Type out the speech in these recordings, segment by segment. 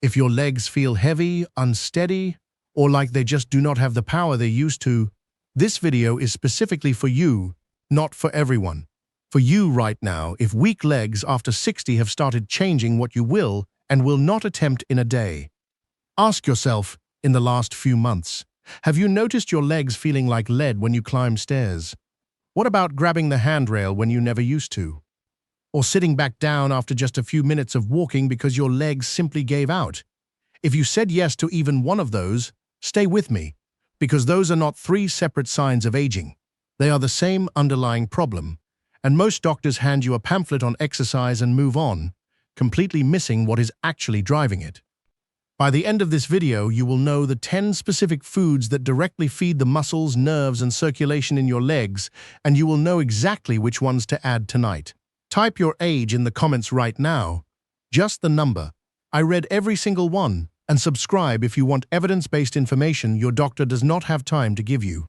If your legs feel heavy, unsteady, or like they just do not have the power they used to, this video is specifically for you, not for everyone. For you right now, if weak legs after 60 have started changing what you will and will not attempt in a day. Ask yourself, in the last few months, have you noticed your legs feeling like lead when you climb stairs? What about grabbing the handrail when you never used to? Or sitting back down after just a few minutes of walking because your legs simply gave out? If you said yes to even one of those, stay with me, because those are not three separate signs of aging. They are the same underlying problem, and most doctors hand you a pamphlet on exercise and move on, completely missing what is actually driving it. By the end of this video, you will know the 10 specific foods that directly feed the muscles, nerves, and circulation in your legs, and you will know exactly which ones to add tonight. Type your age in the comments right now. Just the number. I read every single one, and subscribe if you want evidence-based information your doctor does not have time to give you.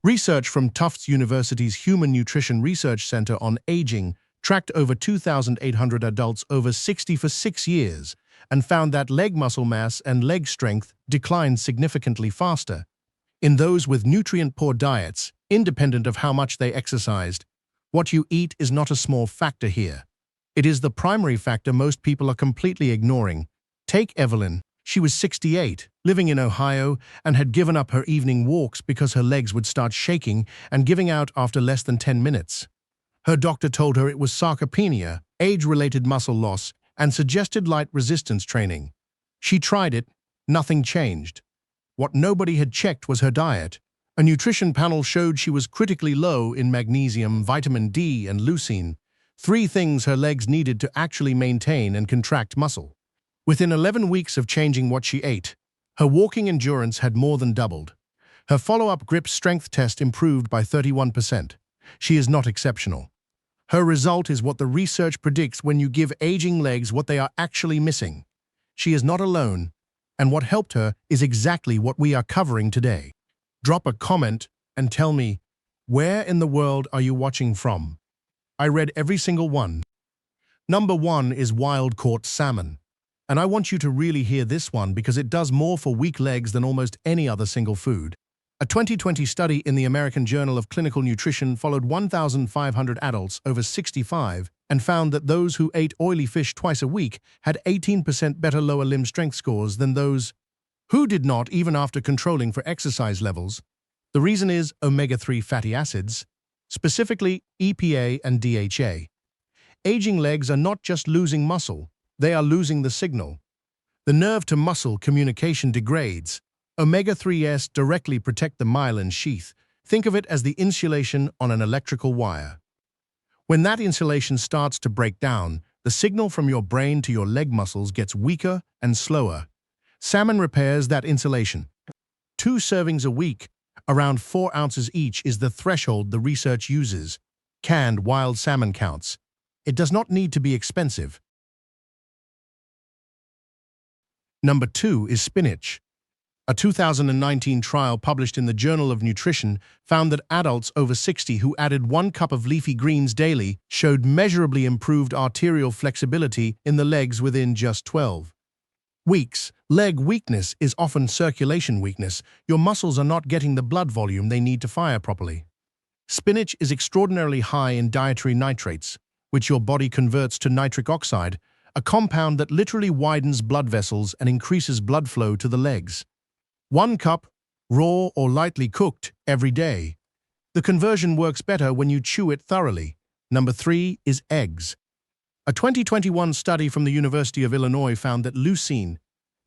Research from Tufts University's Human Nutrition Research Center on Aging tracked over 2,800 adults over 60 for 6 years and found that leg muscle mass and leg strength declined significantly faster in those with nutrient-poor diets, independent of how much they exercised. What you eat is not a small factor here. It is the primary factor most people are completely ignoring. Take Evelyn. She was 68, living in Ohio, and had given up her evening walks because her legs would start shaking and giving out after less than 10 minutes. Her doctor told her it was sarcopenia, age-related muscle loss, and suggested light resistance training. She tried it, nothing changed. What nobody had checked was her diet. A nutrition panel showed she was critically low in magnesium, vitamin D, and leucine, 3 things her legs needed to actually maintain and contract muscle. Within 11 weeks of changing what she ate, her walking endurance had more than doubled. Her follow-up grip strength test improved by 31%. She is not exceptional. Her result is what the research predicts when you give aging legs what they are actually missing. She is not alone, and what helped her is exactly what we are covering today. Drop a comment and tell me, where in the world are you watching from? I read every single one. Number 1 is wild-caught salmon. And I want you to really hear this one because it does more for weak legs than almost any other single food. A 2020 study in the American Journal of Clinical Nutrition followed 1,500 adults over 65 and found that those who ate oily fish twice a week had 18% better lower limb strength scores than those who did not, even after controlling for exercise levels. The reason is omega-3 fatty acids, specifically EPA and DHA. Aging legs are not just losing muscle, they are losing the signal. The nerve-to-muscle communication degrades. Omega-3s directly protect the myelin sheath. Think of it as the insulation on an electrical wire. When that insulation starts to break down, the signal from your brain to your leg muscles gets weaker and slower. Salmon repairs that insulation. 2 servings a week, around 4 ounces each, is the threshold the research uses. Canned wild salmon counts. It does not need to be expensive. Number 2 is spinach. A 2019 trial published in the Journal of Nutrition found that adults over 60 who added 1 cup of leafy greens daily showed measurably improved arterial flexibility in the legs within just 12 weeks. Leg weakness is often circulation weakness. Your muscles are not getting the blood volume they need to fire properly. Spinach is extraordinarily high in dietary nitrates, which your body converts to nitric oxide, a compound that literally widens blood vessels and increases blood flow to the legs. 1 cup, raw or lightly cooked, every day. The conversion works better when you chew it thoroughly. Number 3 is eggs. A 2021 study from the University of Illinois found that leucine,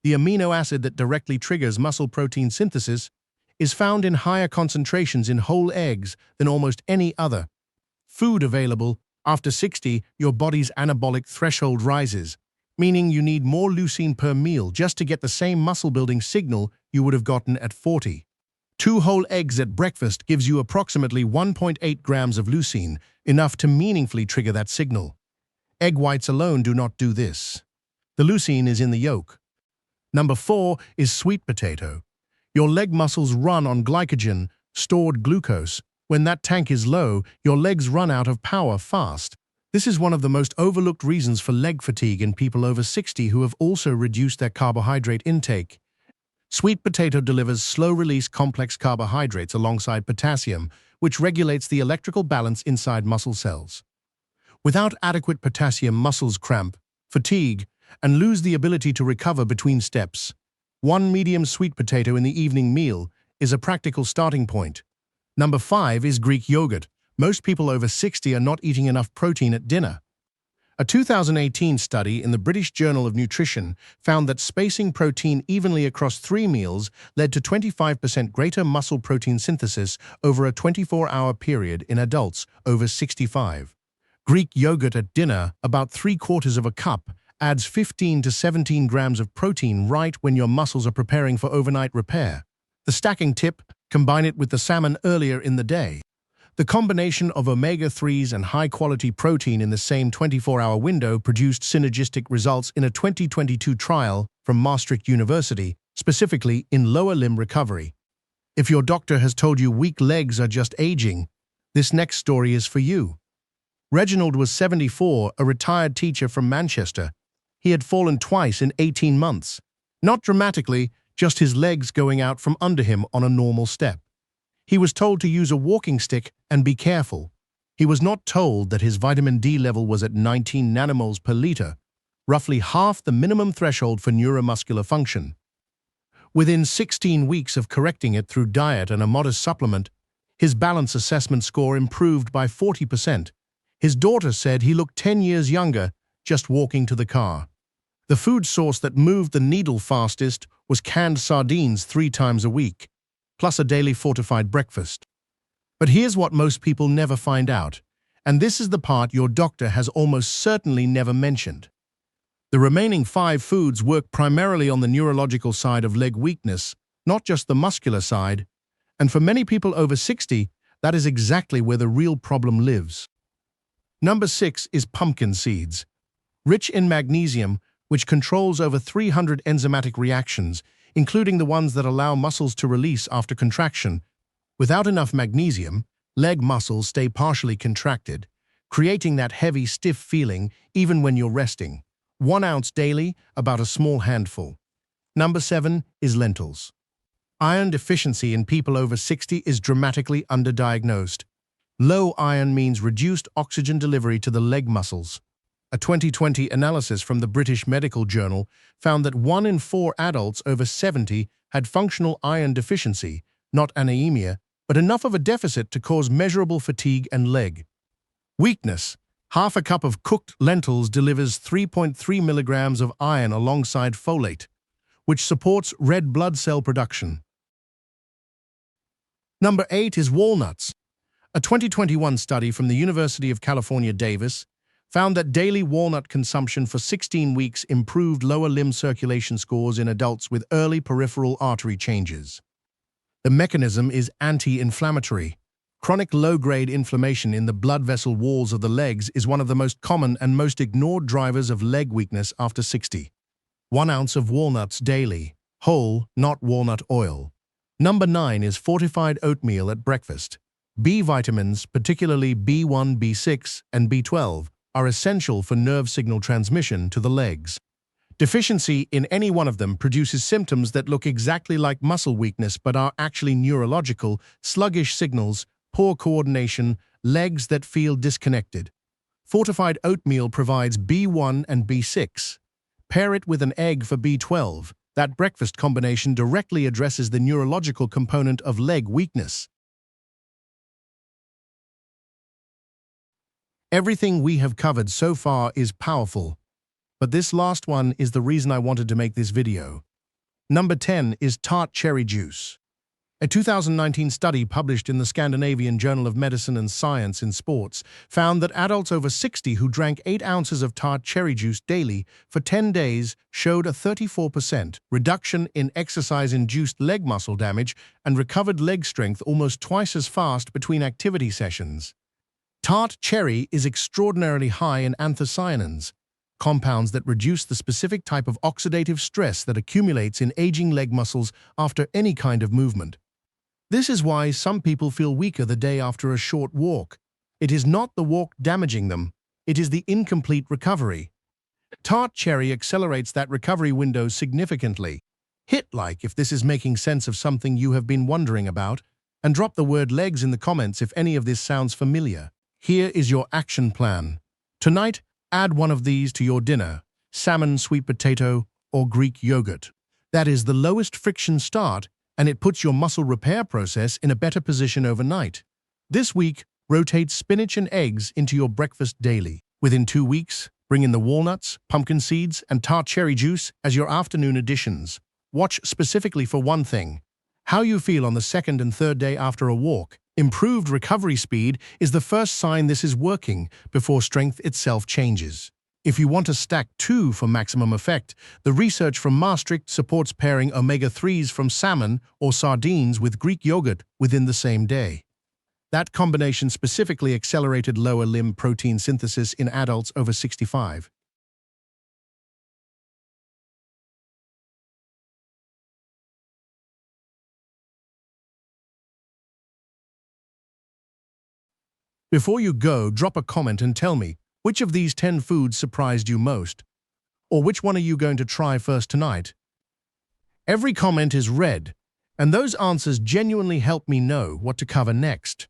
the amino acid that directly triggers muscle protein synthesis, is found in higher concentrations in whole eggs than almost any other food available. After 60, your body's anabolic threshold rises, meaning you need more leucine per meal just to get the same muscle-building signal you would have gotten at 40. 2 whole eggs at breakfast gives you approximately 1.8 grams of leucine, enough to meaningfully trigger that signal. Egg whites alone do not do this. The leucine is in the yolk. Number 4 is sweet potato. Your leg muscles run on glycogen, stored glucose. When that tank is low, your legs run out of power fast. This is one of the most overlooked reasons for leg fatigue in people over 60 who have also reduced their carbohydrate intake. Sweet potato delivers slow-release complex carbohydrates alongside potassium, which regulates the electrical balance inside muscle cells. Without adequate potassium, muscles cramp, fatigue, and lose the ability to recover between steps. One medium sweet potato in the evening meal is a practical starting point. Number 5 is Greek yogurt. Most people over 60 are not eating enough protein at dinner. A 2018 study in the British Journal of Nutrition found that spacing protein evenly across 3 meals led to 25% greater muscle protein synthesis over a 24-hour period in adults over 65. Greek yogurt at dinner, about 3/4 of a cup, adds 15 to 17 grams of protein right when your muscles are preparing for overnight repair. The stacking tip: combine it with the salmon earlier in the day. The combination of omega-3s and high-quality protein in the same 24-hour window produced synergistic results in a 2022 trial from Maastricht University, specifically in lower limb recovery. If your doctor has told you weak legs are just aging, this next story is for you. Reginald was 74, a retired teacher from Manchester. He had fallen twice in 18 months. Not dramatically, just his legs going out from under him on a normal step. He was told to use a walking stick and be careful. He was not told that his vitamin D level was at 19 nanomoles per liter, roughly half the minimum threshold for neuromuscular function. Within 16 weeks of correcting it through diet and a modest supplement, his balance assessment score improved by 40%. His daughter said he looked 10 years younger just walking to the car. The food source that moved the needle fastest was canned sardines 3 times a week, plus a daily fortified breakfast. But here's what most people never find out, and this is the part your doctor has almost certainly never mentioned. The remaining 5 foods work primarily on the neurological side of leg weakness, not just the muscular side, and for many people over 60, that is exactly where the real problem lives. Number 6 is pumpkin seeds. Rich in magnesium, which controls over 300 enzymatic reactions, including the ones that allow muscles to release after contraction. Without enough magnesium, leg muscles stay partially contracted, creating that heavy, stiff feeling even when you're resting. 1 ounce daily, about a small handful. Number 7 is lentils. Iron deficiency in people over 60 is dramatically underdiagnosed. Low iron means reduced oxygen delivery to the leg muscles. A 2020 analysis from the British Medical Journal found that 1 in 4 adults over 70 had functional iron deficiency, not anemia, but enough of a deficit to cause measurable fatigue and leg weakness. Half a cup of cooked lentils delivers 3.3 milligrams of iron alongside folate, which supports red blood cell production. Number 8 is walnuts. A 2021 study from the University of California, Davis, found that daily walnut consumption for 16 weeks improved lower limb circulation scores in adults with early peripheral artery changes. The mechanism is anti-inflammatory. Chronic low-grade inflammation in the blood vessel walls of the legs is one of the most common and most ignored drivers of leg weakness after 60. 1 ounce of walnuts daily, whole, not walnut oil. Number 9 is fortified oatmeal at breakfast. B vitamins, particularly B1, B6, and B12, are essential for nerve signal transmission to the legs. Deficiency in any one of them produces symptoms that look exactly like muscle weakness but are actually neurological: sluggish signals, poor coordination, legs that feel disconnected. Fortified oatmeal provides B1 and B6. Pair it with an egg for B12. That breakfast combination directly addresses the neurological component of leg weakness. Everything we have covered so far is powerful, but this last one is the reason I wanted to make this video. Number 10 is Tart cherry juice. A 2019 study published in the Scandinavian Journal of Medicine and Science in Sports found that adults over 60 who drank 8 ounces of Tart cherry juice daily for 10 days showed a 34% reduction in exercise-induced leg muscle damage and recovered leg strength almost twice as fast between activity sessions. Tart cherry is extraordinarily high in anthocyanins, compounds that reduce the specific type of oxidative stress that accumulates in aging leg muscles after any kind of movement. This is why some people feel weaker the day after a short walk. It is not the walk damaging them, It is the incomplete recovery. Tart cherry accelerates that recovery window significantly. Hit like if this is making sense of something you have been wondering about, and drop the word legs in the comments if any of this sounds familiar. Here is your action plan. Tonight, add one of these to your dinner: salmon, sweet potato, or Greek yogurt. That is the lowest friction start, and it puts your muscle repair process in a better position overnight. This week, rotate spinach and eggs into your breakfast daily. Within 2 weeks, bring in the walnuts, pumpkin seeds, and tart cherry juice as your afternoon additions. Watch specifically for one thing: how you feel on the second and third day after a walk. Improved recovery speed is the first sign this is working before strength itself changes. If you want to stack 2 for maximum effect, the research from Maastricht supports pairing omega-3s from salmon or sardines with Greek yogurt within the same day. That combination specifically accelerated lower limb protein synthesis in adults over 65. Before you go, drop a comment and tell me, which of these 10 foods surprised you most? Or which one are you going to try first tonight? Every comment is read, and those answers genuinely help me know what to cover next.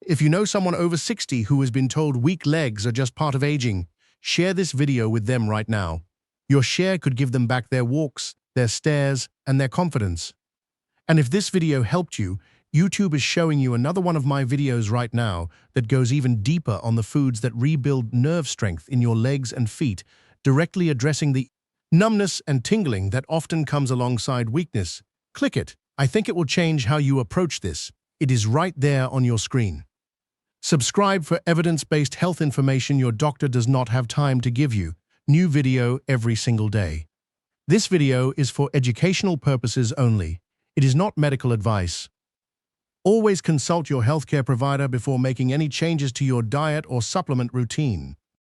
If you know someone over 60 who has been told weak legs are just part of aging, share this video with them right now. Your share could give them back their walks, their stairs, and their confidence. And if this video helped you, YouTube is showing you another one of my videos right now that goes even deeper on the foods that rebuild nerve strength in your legs and feet, directly addressing the numbness and tingling that often comes alongside weakness. Click it. I think it will change how you approach this. It is right there on your screen. Subscribe for evidence-based health information your doctor does not have time to give you. New video every single day. This video is for educational purposes only. It is not medical advice. Always consult your healthcare provider before making any changes to your diet or supplement routine.